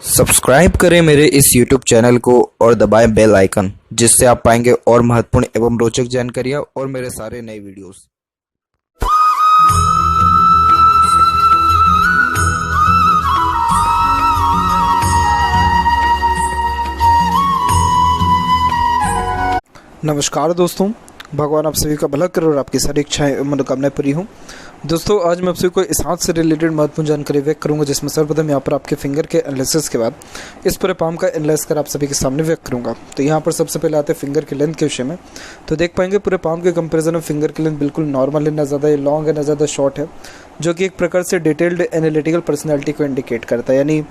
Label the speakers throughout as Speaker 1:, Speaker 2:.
Speaker 1: Subscribe करें मेरे इस YouTube चैनल को और दबाएं बेल आइकन, जिससे आप पाएंगे और महत्वपूर्ण एवं रोचक जानकारियां और मेरे सारे नए वीडियोस।
Speaker 2: नमस्कार दोस्तों, भगवान आप सभी का भला करे और आपकी सारी इच्छाएं एवं मनोकामनाएं पूरी हों। दोस्तों, आज मैं आप सभी को इस हाथ से रिलेटेड महत्वपूर्ण जानकारी व्यक्त करूंगा, जिसमें सर्वप्रथम यहाँ पर आपके फिंगर के एनालिसिस के बाद इस पूरे पाम का एनालाइज कर आप सभी के सामने व्यक्त करूंगा। तो यहाँ पर सबसे पहले आते हैं फिंगर की लेंथ के विषय में। तो देख पाएंगे पूरे पाम के कंपेरिजन में फिंगर की लेंथ बिल्कुल नॉर्मल है, ना ज़्यादा ये लॉन्ग है ना ज़्यादा शॉर्ट है, जो कि एक प्रकार से डिटेल्ड एनालिटिकल पर्सनैलिटी को इंडिकेट करता है। यानी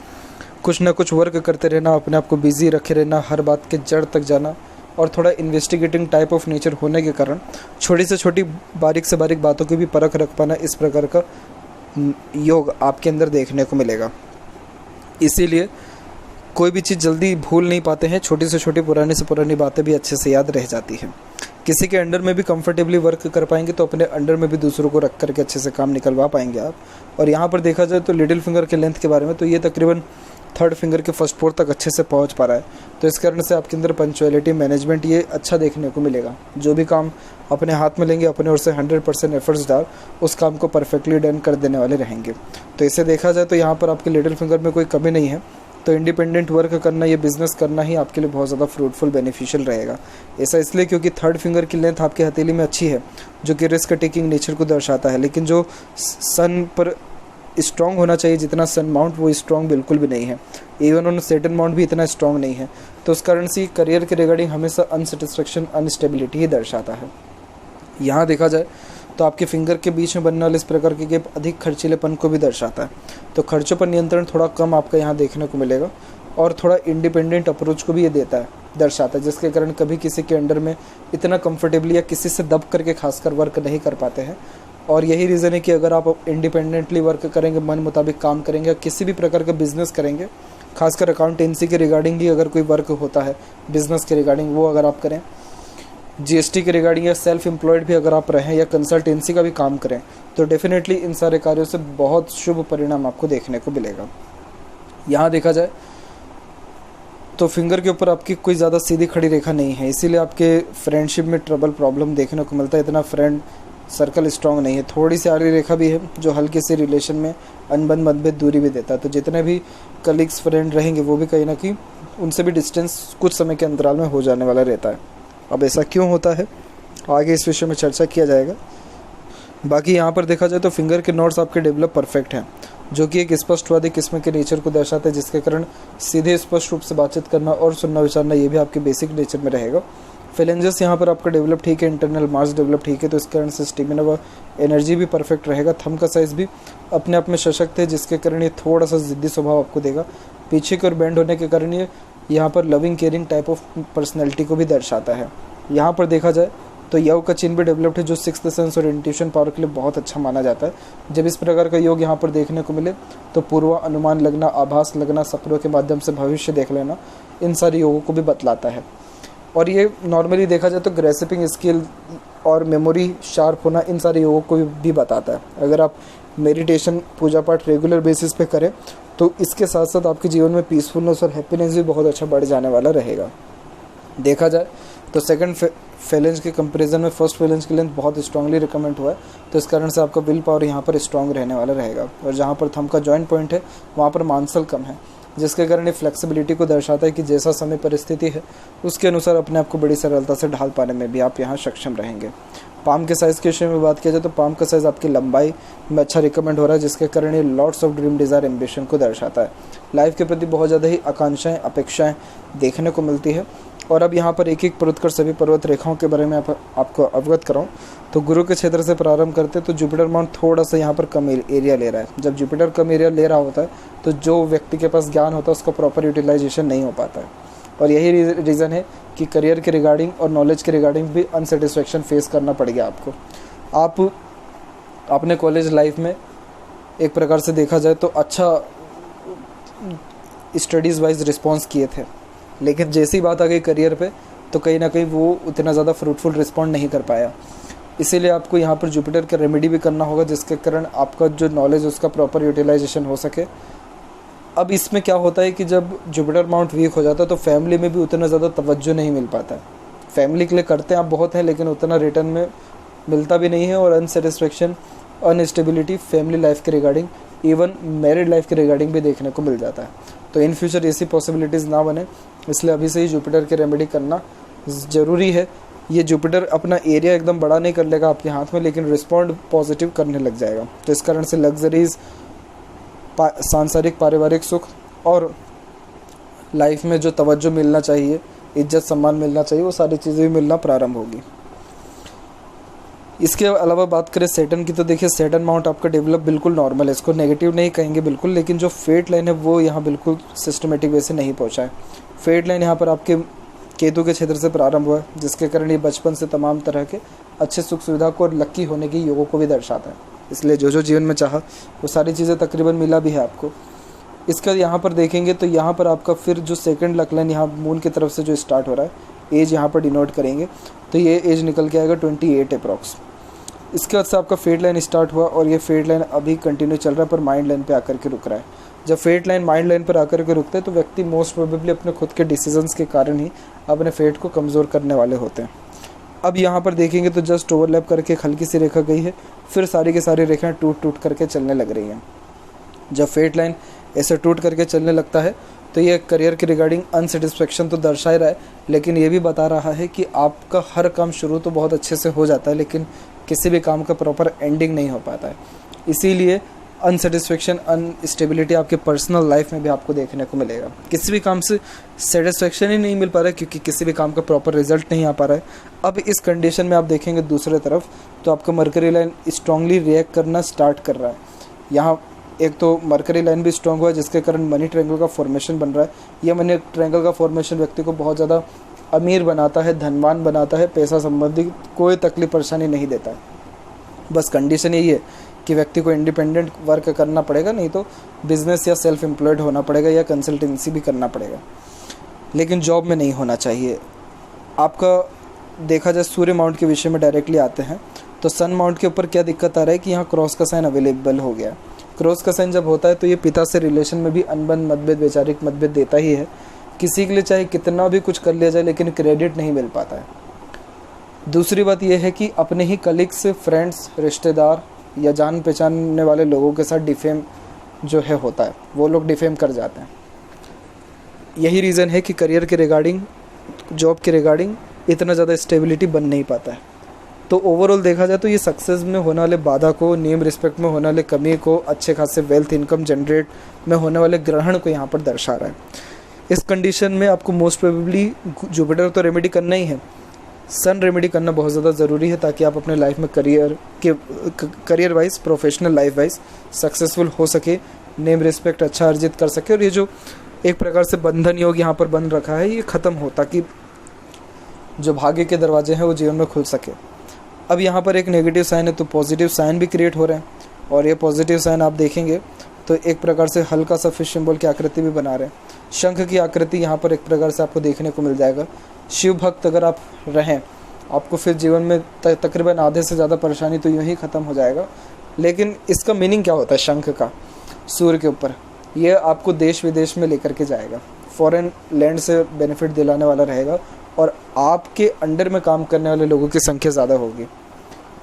Speaker 2: कुछ ना कुछ वर्क करते रहना, अपने आप को बिजी रखे रहना, हर बात के जड़ तक जाना और थोड़ा इन्वेस्टिगेटिंग टाइप ऑफ नेचर होने के कारण छोटी से छोटी बारीक से बारीक बातों की भी परख रख पाना, इस प्रकार का योग आपके अंदर देखने को मिलेगा। इसीलिए कोई भी चीज़ जल्दी भूल नहीं पाते हैं, छोटी से छोटी पुरानी से पुरानी बातें भी अच्छे से याद रह जाती हैं। किसी के अंडर में भी कंफर्टेबली वर्क कर पाएंगे तो अपने अंडर में भी दूसरों को रख करके अच्छे से काम निकलवा पाएंगे आप। और यहाँ पर देखा जाए तो लिटिल फिंगर के लेंथ के बारे में, तो ये तकरीबन थर्ड फिंगर के फर्स्ट फोर तक अच्छे से पहुंच पा रहा है। तो इस कारण से आपके अंदर पंक्चुअलिटी मैनेजमेंट ये अच्छा देखने को मिलेगा। जो भी काम अपने हाथ में लेंगे, अपने ओर से 100% एफर्ट्स डाल उस काम को परफेक्टली डन कर देने वाले रहेंगे। तो इसे देखा जाए तो यहाँ पर आपके लिटिल फिंगर में कोई कमी नहीं है। तो इंडिपेंडेंट वर्क करना, ये बिजनेस करना ही आपके लिए बहुत ज़्यादा फ्रूटफुल बेनिफिशियल रहेगा। ऐसा इसलिए क्योंकि थर्ड फिंगर की लेंथ आपकी हथेली में अच्छी है, जो कि रिस्क टेकिंग नेचर को दर्शाता है। लेकिन जो सन पर स्ट्रॉन्ग होना चाहिए, जितना सन माउंट, वो स्ट्रॉन्ग बिल्कुल भी नहीं है। इवन ऑन सेटन माउंट भी इतना स्ट्रॉन्ग नहीं है। तो उस कारण से करियर के रिगार्डिंग हमेशा अनसेटिस्फेक्शन, अनस्टेबिलिटी ही दर्शाता है। यहाँ देखा जाए तो आपके फिंगर के बीच में बनने वाले इस प्रकार के गैप अधिक खर्चीलेपन को भी दर्शाता है। तो खर्चों पर नियंत्रण थोड़ा कम आपका यहाँ देखने को मिलेगा और थोड़ा इंडिपेंडेंट अप्रोच को भी ये दर्शाता है, जिसके कारण कभी किसी के अंडर में इतना कंफर्टेबली या किसी से दब करके खासकर वर्क नहीं कर पाते हैं। और यही रीज़न है कि अगर आप इंडिपेंडेंटली वर्क करेंगे, मन मुताबिक काम करेंगे, किसी भी प्रकार का बिजनेस करेंगे, खासकर अकाउंटेंसी के रिगार्डिंग ही अगर कोई वर्क होता है बिजनेस के रिगार्डिंग, वो अगर आप करें, जीएसटी के रिगार्डिंग या सेल्फ एम्प्लॉयड भी अगर आप रहें या कंसल्टेंसी का भी काम करें, तो डेफिनेटली इन सारे कार्यों से बहुत शुभ परिणाम आपको देखने को मिलेगा। यहाँ देखा जाए तो फिंगर के ऊपर आपकी कोई ज़्यादा सीधी खड़ी रेखा नहीं है, इसीलिए आपके फ्रेंडशिप में ट्रबल प्रॉब्लम देखने को मिलता है। इतना फ्रेंड सर्कल स्ट्रॉन्ग नहीं है। थोड़ी सी आड़ी रेखा भी है, जो हल्के से रिलेशन में अनबन मतभेद दूरी भी देता है। तो जितने भी कलीग्स फ्रेंड रहेंगे, वो भी कहीं ना कहीं उनसे भी डिस्टेंस कुछ समय के अंतराल में हो जाने वाला रहता है। अब ऐसा क्यों होता है, आगे इस विषय में चर्चा किया जाएगा। बाकी यहाँ पर देखा जाए तो फिंगर के नोट्स आपके डेवलप परफेक्ट हैं, जो कि एक स्पष्टवादी किस्म के नेचर को दर्शाते हैं, जिसके कारण सीधे स्पष्ट रूप से बातचीत करना और सुनना विचारना, ये भी आपके बेसिक नेचर में रहेगा। फेलेंजेस यहाँ पर आपका डेवलप ठीक है, इंटरनल मार्स डेवलप ठीक है, तो इस कारण से स्टेमिना व एनर्जी भी परफेक्ट रहेगा। थंब का साइज़ भी अपने आप में सशक्त है, जिसके कारण ये थोड़ा सा ज़िद्दी स्वभाव आपको देगा। पीछे की ओर बैंड होने के कारण ये यहाँ पर loving caring type of personality को भी दर्शाता है। यहाँ पर देखा जाए तो यव का चिन्ह भी डेवलप्ड है, जो सिक्स्थ सेंस और इंट्यूशन पावर के लिए बहुत अच्छा माना जाता है। जब इस प्रकार का योग यहाँ पर देखने को मिले तो पूर्व अनुमान लगना, आभास लगना, सपनों के माध्यम से भविष्य देख लेना, इन सारे योगों को भी बतलाता है। और ये नॉर्मली देखा जाए तो ग्रेसिपिंग स्किल और मेमोरी शार्प होना, इन सारे योगों को भी बताता है। अगर आप मेडिटेशन, पूजा पाठ रेगुलर बेसिस पे करें तो इसके साथ साथ आपके जीवन में पीसफुलनेस और हैप्पीनेस भी बहुत अच्छा बढ़ जाने वाला रहेगा। देखा जाए तो सेकंड फेलेंज के कंपैरिजन में फर्स्ट फेलेंज की लेंथ बहुत स्ट्रांगली रिकमेंड हुआ है, तो इस कारण से आपका विल पावर यहाँ पर स्ट्रांग रहने वाला रहेगा। और जहाँ पर थंब का जॉइंट पॉइंट है, वहाँ पर मांसल कम है, जिसके कारण ये फ्लेक्सिबिलिटी को दर्शाता है कि जैसा समय परिस्थिति है उसके अनुसार अपने आप को बड़ी सरलता से ढाल पाने में भी आप यहाँ सक्षम रहेंगे। पाम के साइज़ के विषय में बात किया जाए तो पाम का साइज़ आपकी लंबाई में अच्छा रिकमेंड हो रहा है, जिसके कारण ये lots of dream, desire, ambition को दर्शाता है। लाइफ के प्रति बहुत ज़्यादा ही आकांक्षाएं, अपेक्षाएं देखने को मिलती है। और अब यहाँ पर एक एक पर्वत कर सभी पर्वत रेखाओं के बारे में आपको अवगत कराऊँ तो गुरु के क्षेत्र से प्रारंभ करते तो जुपिटर माउंट थोड़ा सा यहाँ पर कम एरिया ले रहा है। जब जुपिटर कम एरिया ले रहा होता है तो जो व्यक्ति के पास ज्ञान होता है उसका प्रॉपर यूटिलाइजेशन नहीं हो पाता है। और यही रीज़न है कि करियर के रिगार्डिंग और नॉलेज के रिगार्डिंग भी अनसेटिस्फेक्शन फेस करना पड़ गया आपको। आप अपने कॉलेज लाइफ में एक प्रकार से देखा जाए तो अच्छा स्टडीज़ वाइज रिस्पॉन्स किए थे, लेकिन जैसी बात आ गई करियर पे तो कहीं ना कहीं वो उतना ज़्यादा फ्रूटफुल रिस्पॉन्ड नहीं कर पाया। इसीलिए आपको यहाँ पर जुपिटर का रेमेडी भी करना होगा, जिसके कारण आपका जो नॉलेज उसका प्रॉपर यूटिलाइजेशन हो सके अब इसमें क्या होता है कि जब जुपिटर माउंट वीक हो जाता है तो फैमिली में भी उतना ज़्यादा तवज्जो नहीं मिल पाता है। फैमिली के लिए करते हैं आप बहुत हैं, लेकिन उतना रिटर्न में मिलता भी नहीं है, और अनसेटिस्फेक्शन, अनस्टेबिलिटी फैमिली लाइफ के रिगार्डिंग, इवन मैरिड लाइफ के रिगार्डिंग भी देखने को मिल जाता है। तो इन फ्यूचर ऐसी पॉसिबिलिटीज़ ना बने, इसलिए अभी से ही जुपिटर के रेमेडी करना ज़रूरी है। ये जुपिटर अपना एरिया एकदम बड़ा नहीं कर लेगा आपके हाथ में, लेकिन रिस्पॉन्ड पॉजिटिव करने लग जाएगा। तो इस कारण से लग्जरीज, सांसारिक पारिवारिक सुख और लाइफ में जो तवज्जो मिलना चाहिए, इज्जत सम्मान मिलना चाहिए, वो सारी चीज़ें भी मिलना प्रारंभ होगी। इसके अलावा बात करें सैटर्न की, तो देखिए सैटर्न माउंट आपका डेवलप बिल्कुल नॉर्मल है, इसको नेगेटिव नहीं कहेंगे बिल्कुल, लेकिन जो फेट लाइन है वो यहाँ बिल्कुल सिस्टमेटिक वे से नहीं पहुँचा है। फेट लाइन यहाँ पर आपके केतु के क्षेत्र से प्रारंभ हुआ है, जिसके कारण ये बचपन से तमाम तरह के अच्छे सुख सुविधा को और लक्की होने की योगों को भी दर्शाता है। इसलिए जो जो जीवन में चाहा वो सारी चीज़ें तकरीबन मिला भी है आपको। इसका यहाँ पर देखेंगे तो यहाँ पर आपका फिर जो सेकंड लक लाइन यहाँ मून की तरफ से जो स्टार्ट हो रहा है, एज यहाँ पर डिनोट करेंगे तो ये एज निकल के आएगा 28 अप्रॉक्स। इसके बाद से आपका फेट लाइन स्टार्ट हुआ और ये फेट लाइन अभी कंटिन्यू चल रहा है, पर माइंड लाइन पे आकर के रुक रहा है। जब फेट लाइन माइंड लाइन पर आकर के रुकते हैं तो व्यक्ति मोस्ट प्रोबेबली अपने खुद के डिसीजंस के कारण ही अपने फेट को कमज़ोर करने वाले होते हैं। अब यहाँ पर देखेंगे तो जस्ट ओवरलैप करके एक हल्की सी रेखा गई है, फिर सारी की सारी रेखाएं टूट टूट करके चलने लग रही हैं। जब फेट लाइन ऐसे टूट करके चलने लगता है तो ये करियर के रिगार्डिंग अनसेटिस्फेक्शन तो दर्शा ही रहा है, लेकिन ये भी बता रहा है कि आपका हर काम शुरू तो बहुत अच्छे से हो जाता है, लेकिन किसी भी काम का प्रॉपर एंडिंग नहीं हो पाता है। इसीलिए अनसेटिस्फेक्शन, अनस्टेबिलिटी आपके पर्सनल लाइफ में भी आपको देखने को मिलेगा। किसी भी काम से सेटिस्फेक्शन ही नहीं मिल पा रहा है, क्योंकि किसी भी काम का प्रॉपर रिजल्ट नहीं आ पा रहा है। अब इस कंडीशन में आप देखेंगे दूसरे तरफ तो आपका मरकरी लाइन स्ट्रांगली रिएक्ट करना स्टार्ट कर रहा है। यहाँ एक तो मरकरी लाइन भी स्ट्रांग हुआ है, जिसके कारण मनी ट्रायंगल का फॉर्मेशन बन रहा है। यह मनी ट्रायंगल का फॉर्मेशन व्यक्ति को बहुत ज़्यादा अमीर बनाता है, धनवान बनाता है, पैसा संबंधी कोई तकलीफ परेशानी नहीं देता है। बस कंडीशन यही है कि व्यक्ति को इंडिपेंडेंट वर्क करना पड़ेगा, नहीं तो बिजनेस या सेल्फ एम्प्लॉयड होना पड़ेगा या कंसल्टेंसी भी करना पड़ेगा, लेकिन जॉब में नहीं होना चाहिए। आपका देखा जाए सूर्य माउंट के विषय में डायरेक्टली आते हैं तो सन माउंट के ऊपर क्या दिक्कत आ रहा है कि यहाँ क्रॉस का साइन अवेलेबल हो गया। क्रॉस का साइन जब होता है तो ये पिता से रिलेशन में भी अनबन, मतभेद, वैचारिक मतभेद देता ही है। किसी के लिए चाहे कितना भी कुछ कर लिया जाए लेकिन क्रेडिट नहीं मिल पाता है। दूसरी बात यह है कि अपने ही कलीग्स, फ्रेंड्स, रिश्तेदार या जान पहचानने वाले लोगों के साथ डिफेम जो है होता है, वो लोग डिफेम कर जाते हैं। यही रीज़न है कि करियर के रिगार्डिंग, जॉब के रिगार्डिंग इतना ज़्यादा स्टेबिलिटी बन नहीं पाता है। तो ओवरऑल देखा जाए तो ये सक्सेस में होने वाले बाधा को, नेम रिस्पेक्ट में होने वाले कमी को, अच्छे खासे वेल्थ इनकम जनरेट में होने वाले ग्रहण को यहाँ पर दर्शा रहा है। इस कंडीशन में आपको मोस्ट प्रोबेबली जुपिटर तो रेमेडी करना ही है, सन रेमेडी करना बहुत ज़्यादा ज़रूरी है, ताकि आप अपने लाइफ में career wise, professional life wise successful हो सके, नेम रिस्पेक्ट अच्छा अर्जित कर सके, और ये जो एक प्रकार से बंधन योग यहाँ पर बन रखा है ये ख़त्म हो, ताकि जो भाग्य के दरवाजे हैं वो जीवन में खुल सके। अब यहाँ पर एक नेगेटिव साइन है तो पॉजिटिव साइन भी क्रिएट हो रहे हैं, और ये पॉजिटिव साइन आप देखेंगे तो एक प्रकार से हल्का सा फिश सिंबल की आकृति भी बना रहे हैं। शंख की आकृति यहाँ पर एक प्रकार से आपको देखने को मिल जाएगा। शिव भक्त अगर आप रहें, आपको फिर जीवन में तकरीबन आधे से ज़्यादा परेशानी तो यूँ ही ख़त्म हो जाएगा। लेकिन इसका मीनिंग क्या होता है शंख का सूर्य के ऊपर? ये आपको देश विदेश में लेकर के जाएगा, फॉरेन लैंड से बेनिफिट दिलाने वाला रहेगा, और आपके अंडर में काम करने वाले लोगों की संख्या ज़्यादा होगी।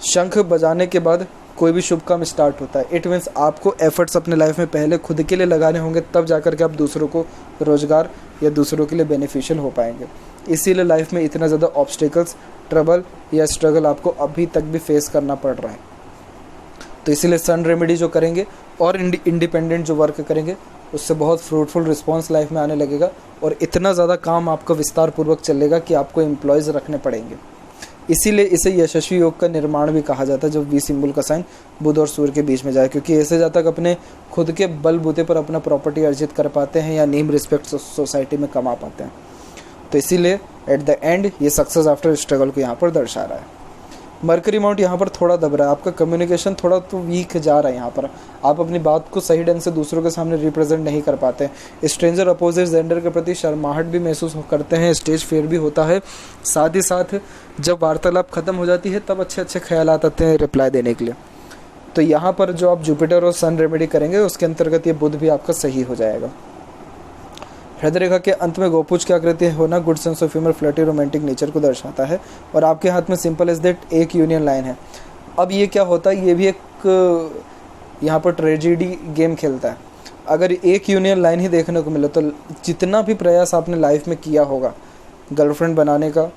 Speaker 2: शंख बजाने के बाद कोई भी शुभ काम स्टार्ट होता है। इट मीन्स आपको एफर्ट्स अपने लाइफ में पहले खुद के लिए लगाने होंगे, तब जाकर के आप दूसरों को रोज़गार या दूसरों के लिए बेनिफिशियल हो पाएंगे। इसीलिए लाइफ में इतना ज़्यादा ऑब्स्टिकल्स, ट्रबल या स्ट्रगल आपको अभी तक भी फेस करना पड़ रहा है। तो इसीलिए सन रेमेडी जो करेंगे और इंडिपेंडेंट जो वर्क करेंगे, उससे बहुत फ्रूटफुल रिस्पॉन्स लाइफ में आने लगेगा, और इतना ज़्यादा काम आपका विस्तार पूर्वक चलेगा कि आपको एम्प्लॉयज़ रखने पड़ेंगे। इसीलिए इसे यशस्वी योग का निर्माण भी कहा जाता है, जब वी सिंबल का साइन बुध और सूर्य के बीच में जाए, क्योंकि ऐसे जातक अपने खुद के बलबूते पर अपना प्रॉपर्टी अर्जित कर पाते हैं या नेम रिस्पेक्ट सोसाइटी में कमा पाते हैं। तो इसीलिए एट द एंड ये सक्सेस आफ्टर स्ट्रगल को यहाँ पर दर्शा रहा है। मरकरी माउंट यहाँ पर थोड़ा दब रहा है, आपका कम्युनिकेशन थोड़ा तो वीक जा रहा है। यहाँ पर आप अपनी बात को सही ढंग से दूसरों के सामने रिप्रेजेंट नहीं कर पाते हैं। स्ट्रेंजर, अपोजिट जेंडर के प्रति शर्माहट भी महसूस करते हैं, स्टेज फेयर भी होता है। साथ ही साथ जब वार्तालाप खत्म हो जाती है तब अच्छे अच्छे ख्यालात आते हैं रिप्लाई देने के लिए। तो यहाँ पर जो आप जुपिटर और सन रेमेडी करेंगे उसके अंतर्गत ये बुध भी आपका सही हो जाएगा। हृदय रेखा के अंत में गोपुज की आकृति होना good sense of humour, flirty, romantic nature को दर्शाता है। और आपके हाथ में सिंपल एज दैट एक यूनियन लाइन है। अब ये क्या होता है, ये भी एक यहाँ पर ट्रेजेडी गेम खेलता है। अगर एक यूनियन लाइन ही देखने को मिले तो जितना भी प्रयास आपने लाइफ में किया होगा, गर्लफ्रेंड बनाने का,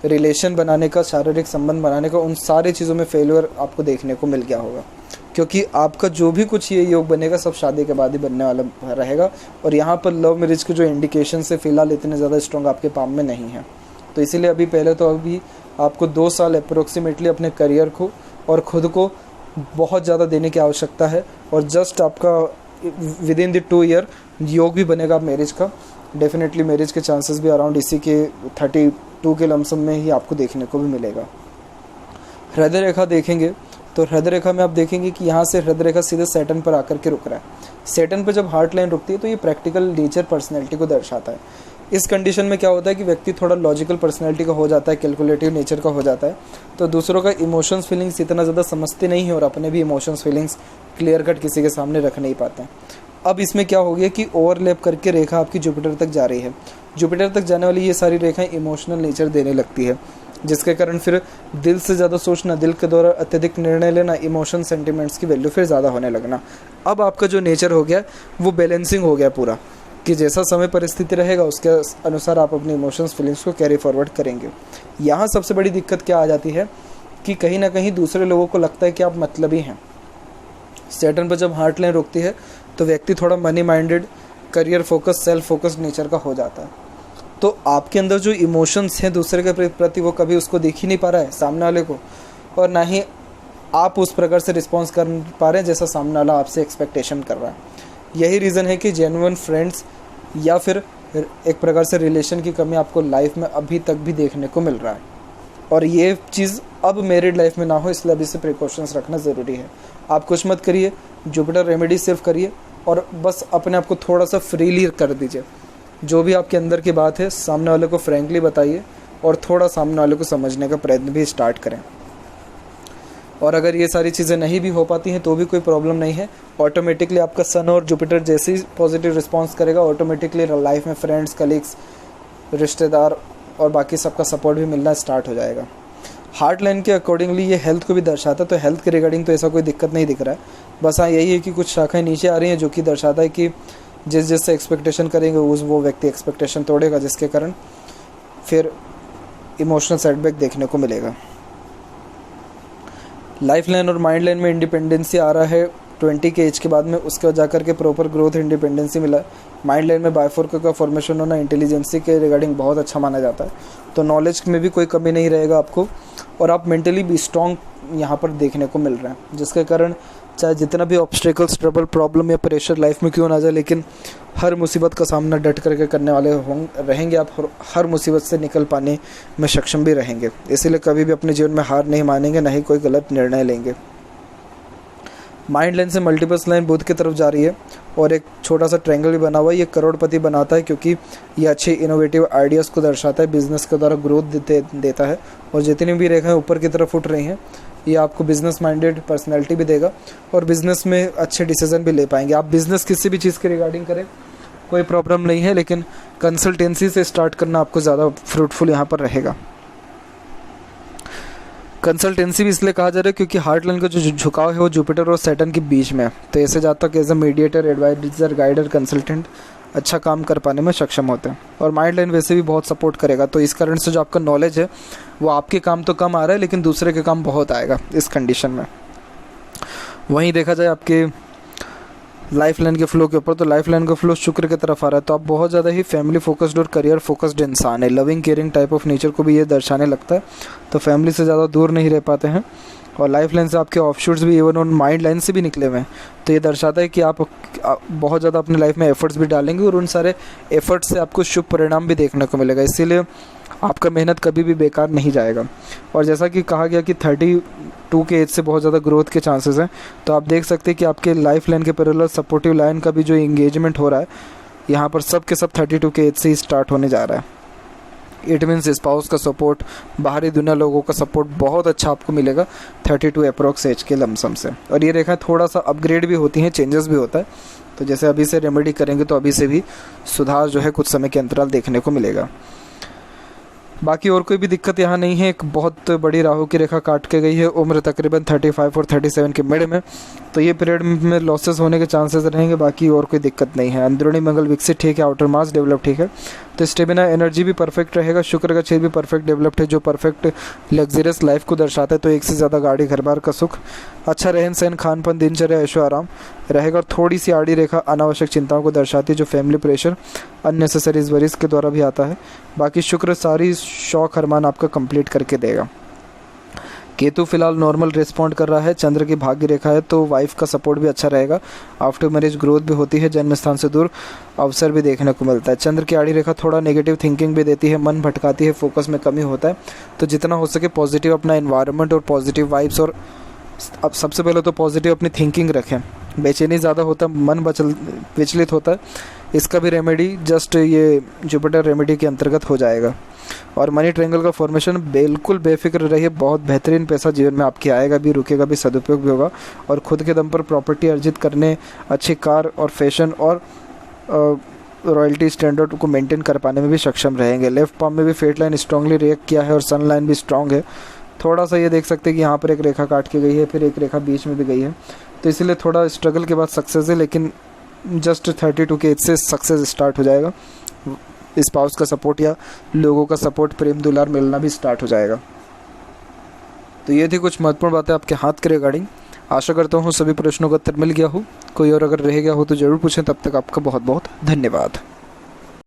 Speaker 2: रिलेशन बनाने का, शारीरिक संबंध बनाने का, उन सारी चीज़ों में फेलियर आपको देखने को मिल गया होगा। क्योंकि आपका जो भी कुछ ये योग बनेगा सब शादी के बाद ही बनने वाला रहेगा। और यहाँ पर लव मैरिज के जो इंडिकेशन से फ़िलहाल इतने ज़्यादा स्ट्रॉन्ग आपके पाम में नहीं है। तो इसीलिए अभी आपको 2 साल अप्रोक्सीमेटली अपने करियर को और ख़ुद को बहुत ज़्यादा देने की आवश्यकता है। और जस्ट आपका विद इन द 2 ईयर योग भी बनेगा मैरिज का। डेफिनेटली मैरिज के चांसेस भी अराउंड इसी के 32 के लमसम में ही आपको देखने को भी मिलेगा। हृदय रेखा देखेंगे तो हृदय रेखा में आप देखेंगे कि यहाँ से हृदय रेखा सीधे सैटर्न पर आकर के रुक रहा है। सैटर्न पर जब हार्ट लाइन रुकती है तो ये प्रैक्टिकल नेचर पर्सनैलिटी को दर्शाता है। इस कंडीशन में क्या होता है कि व्यक्ति थोड़ा लॉजिकल पर्सनैलिटी का हो जाता है, कैलकुलेटिव नेचर का हो जाता है। तो दूसरों का इमोशंस फीलिंग्स इतना ज़्यादा समझते नहीं है और अपने भी इमोशंस फीलिंग्स क्लियर कट किसी के सामने रख नहीं पाते हैं। अब इसमें क्या हो गया कि ओवरलैप करके रेखा आपकी जुपिटर तक जा रही है। जुपिटर तक जाने वाली ये सारी रेखाएं इमोशनल नेचर देने लगती है, जिसके कारण फिर दिल से ज़्यादा सोचना, दिल के द्वारा अत्यधिक निर्णय लेना, इमोशन सेंटिमेंट्स की वैल्यू फिर ज़्यादा होने लगना। अब आपका जो नेचर हो गया वो बैलेंसिंग हो गया पूरा, कि जैसा समय परिस्थिति रहेगा उसके अनुसार आप अपने इमोशंस फीलिंग्स को कैरी फॉरवर्ड करेंगे। यहाँ सबसे बड़ी दिक्कत क्या आ जाती है कि कहीं ना कहीं दूसरे लोगों को लगता है कि आप मतलबी हैं। सैटर्न पर जब हार्ट लाइन रुकती है तो व्यक्ति थोड़ा money minded, career focus, self focused nature का हो जाता है। तो आपके अंदर जो इमोशंस हैं दूसरे के प्रति वो कभी उसको देख ही नहीं पा रहा है सामने वाले को, और ना ही आप उस प्रकार से रिस्पॉन्स कर पा रहे हैं जैसा सामने वाला आपसे एक्सपेक्टेशन कर रहा है। यही रीज़न है कि जेन्युइन फ्रेंड्स या फिर एक प्रकार से रिलेशन की कमी आपको लाइफ में अभी तक भी देखने को मिल रहा है। और ये चीज़ अब मैरिड लाइफ में ना हो, इसलिए अभी से प्रिकॉशंस रखना ज़रूरी है। आप कुछ मत करिए, जुपिटर रेमेडी सिर्फ करिए और बस अपने आप को थोड़ा सा फ्रीली कर दीजिए। जो भी आपके अंदर की बात है सामने वाले को फ्रैंकली बताइए और थोड़ा सामने वाले को समझने का प्रयत्न भी स्टार्ट करें। और अगर ये सारी चीज़ें नहीं भी हो पाती हैं तो भी कोई प्रॉब्लम नहीं है। ऑटोमेटिकली आपका सन और जुपिटर जैसे ही पॉजिटिव रिस्पांस करेगा, ऑटोमेटिकली लाइफ में फ्रेंड्स, कलीग्स, रिश्तेदार और बाकी सबका सपोर्ट भी मिलना स्टार्ट हो जाएगा। हार्ट लाइन के अकॉर्डिंगली ये हेल्थ को भी दर्शाता है, तो हेल्थ के रिगार्डिंग तो ऐसा कोई दिक्कत नहीं दिख रहा है। बस हाँ यही है कि कुछ शाखाएं नीचे आ रही हैं जो कि दर्शाता है कि जिससे एक्सपेक्टेशन करेंगे वो व्यक्ति एक्सपेक्टेशन तोड़ेगा, जिसके कारण फिर इमोशनल सेटबैक देखने को मिलेगा। लाइफ लाइन और माइंड लाइन में इंडिपेंडेंसी आ रहा है 20 के एज के बाद में, उसके बाद जाकर के प्रॉपर ग्रोथ इंडिपेंडेंसी मिला। माइंड लाइन में बायफोर्क का फॉर्मेशन होना इंटेलिजेंसी के रिगार्डिंग बहुत अच्छा माना जाता है। तो नॉलेज में भी कोई कमी नहीं रहेगा आपको, और आप मेंटली भी स्ट्रॉन्ग यहाँ पर देखने को मिल रहा है, जिसके कारण चाहे जितना भी ऑब्स्टेकल्स, ट्रबल, प्रॉब्लम या प्रेशर लाइफ में क्यों ना जाए, लेकिन हर मुसीबत का सामना डट करके करने वाले रहेंगे आप, हर मुसीबत से निकल पाने में सक्षम भी रहेंगे। इसीलिए कभी भी अपने जीवन में हार नहीं मानेंगे, ना ही कोई गलत निर्णय लेंगे। माइंड लाइन से मल्टीपल्स लाइन बुध की तरफ जा रही है और एक छोटा सा ट्रायंगल भी बना हुआ है। ये करोड़पति बनाता है क्योंकि ये अच्छे इनोवेटिव आइडियाज़ को दर्शाता है, बिजनेस के द्वारा ग्रोथ देता है। और जितनी भी रेखाएं ऊपर की तरफ उठ रही हैं ये आपको बिजनेस माइंडेड पर्सनैलिटी भी देगा और बिज़नेस में अच्छे डिसीजन भी ले पाएंगे। आप बिज़नेस किसी भी चीज़ के रिगार्डिंग करें कोई प्रॉब्लम नहीं है, लेकिन कंसल्टेंसी से स्टार्ट करना आपको ज़्यादा फ्रूटफुल यहाँ पर रहेगा। कंसल्टेंसी भी इसलिए कहा जा रहा है क्योंकि हार्ट लाइन का जो झुकाव है वो जुपिटर और सैटर्न के बीच में है, तो ऐसे जहाँ तक as a mediator, adviser, guider, consultant अच्छा काम कर पाने में सक्षम होते हैं। और माइंड लाइन वैसे भी बहुत सपोर्ट करेगा, तो इस कारण से जो आपका नॉलेज है वो आपके काम तो कम आ रहा है लेकिन दूसरे के काम बहुत आएगा इस कंडीशन में। वहीं देखा जाए आपके लाइफ लाइन के फ्लो के ऊपर, तो लाइफ लाइन का फ्लो शुक्र की तरफ आ रहा है, तो आप बहुत ज़्यादा ही फैमिली फोकस्ड और करियर फोकस्ड इंसान है। Loving, caring type of nature को भी ये दर्शाने लगता है, तो फैमिली से ज़्यादा दूर नहीं रह पाते हैं। और लाइफ लाइन से आपके ऑफशूट्स भी इवन और माइंड लाइन से भी निकले हुए हैं, तो ये दर्शाता है कि आप बहुत ज़्यादा अपनी लाइफ में एफर्ट्स भी डालेंगे और उन सारे एफर्ट्स से आपको शुभ परिणाम भी देखने को मिलेगा। इसीलिए आपका मेहनत कभी भी बेकार नहीं जाएगा। और जैसा कि कहा गया कि 32 के एज से बहुत ज़्यादा ग्रोथ के चांसेस हैं, तो आप देख सकते हैं कि आपके लाइफ लाइन के पैरेलल सपोर्टिव लाइन का भी जो इंगेजमेंट हो रहा है यहाँ पर सब के सब 32 के एज से ही स्टार्ट होने जा रहा है। इट मीन्स स्पाउस का सपोर्ट, बाहरी दुनिया लोगों का सपोर्ट बहुत अच्छा आपको मिलेगा 32 अप्रोक्स एज के लमसम से। और ये रेखाएं थोड़ा सा अपग्रेड भी होती हैं, चेंजेस भी होता है, तो जैसे अभी से रेमेडी करेंगे तो अभी से भी सुधार जो है कुछ समय के अंतराल देखने को मिलेगा। बाकी और कोई भी दिक्कत यहाँ नहीं है। एक बहुत बड़ी राहु की रेखा काट के गई है, उम्र तकरीबन 35 और 37 के मिड में, तो ये पीरियड में लॉसेस होने के चांसेस रहेंगे। बाकी और कोई दिक्कत नहीं है। अंदरूनी मंगल विकसित ठीक है, आउटर मास डेवलप ठीक है, तो स्टेमिना एनर्जी भी परफेक्ट रहेगा। शुक्र का क्षेत्र भी परफेक्ट डेवलप्ड है, जो परफेक्ट लग्जरियस लाइफ को दर्शाता है। तो एक से ज़्यादा गाड़ी, घर बार का सुख, अच्छा रहन सहन, खान पान, दिनचर्या, ऐशो आराम रहेगा। और थोड़ी सी आड़ी रेखा अनावश्यक चिंताओं को दर्शाती है, जो फैमिली प्रेशर, अननेसेसरीज वरीज के द्वारा भी आता है। बाकी शुक्र सारी शौक अरमान आपका कंप्लीट करके देगा। केतु फिलहाल नॉर्मल रिस्पॉन्ड कर रहा है, चंद्र की भाग्य रेखा है, तो वाइफ का सपोर्ट भी अच्छा रहेगा। आफ्टर मैरिज ग्रोथ भी होती है, जन्म स्थान से दूर अवसर भी देखने को मिलता है। चंद्र की आड़ी रेखा थोड़ा नेगेटिव थिंकिंग भी देती है, मन भटकाती है, फोकस में कमी होता है। तो जितना हो सके पॉजिटिव अपना एनवायरनमेंट और पॉजिटिव वाइब्स, और अब सबसे पहले तो पॉजिटिव अपनी थिंकिंग रखें। बेचैनी ज़्यादा होता है, मन विचलित होता है, इसका भी रेमेडी जस्ट ये जुपिटर रेमेडी के अंतर्गत हो जाएगा। और मनी ट्रायंगल का फॉर्मेशन, बिल्कुल बेफिक्र रहिए, बहुत बेहतरीन पैसा जीवन में आपके आएगा भी, रुकेगा भी, सदुपयोग भी होगा। और खुद के दम पर प्रॉपर्टी अर्जित करने, अच्छी कार और फैशन और रॉयल्टी स्टैंडर्ड को मेंटेन कर पाने में भी सक्षम रहेंगे। लेफ्ट पाम में भी फेट लाइन स्ट्रांगली रिएक्ट किया है और सन लाइन भी स्ट्रांग है। थोड़ा सा ये देख सकते हैं कि यहाँ पर एक रेखा काट के गई है, फिर एक रेखा बीच में भी गई है, तो इसलिए थोड़ा स्ट्रगल के बाद सक्सेस है, लेकिन जस्ट 32 के एज से सक्सेस स्टार्ट हो जाएगा। स्पाउस का सपोर्ट या लोगों का सपोर्ट, प्रेम दुलार मिलना भी स्टार्ट हो जाएगा। तो ये थी कुछ महत्वपूर्ण बातें आपके हाथ के रिगार्डिंग। आशा करता हूँ सभी प्रश्नों का उत्तर मिल गया हो। कोई और अगर रह गया हो तो ज़रूर पूछें। तब तक आपका बहुत बहुत धन्यवाद।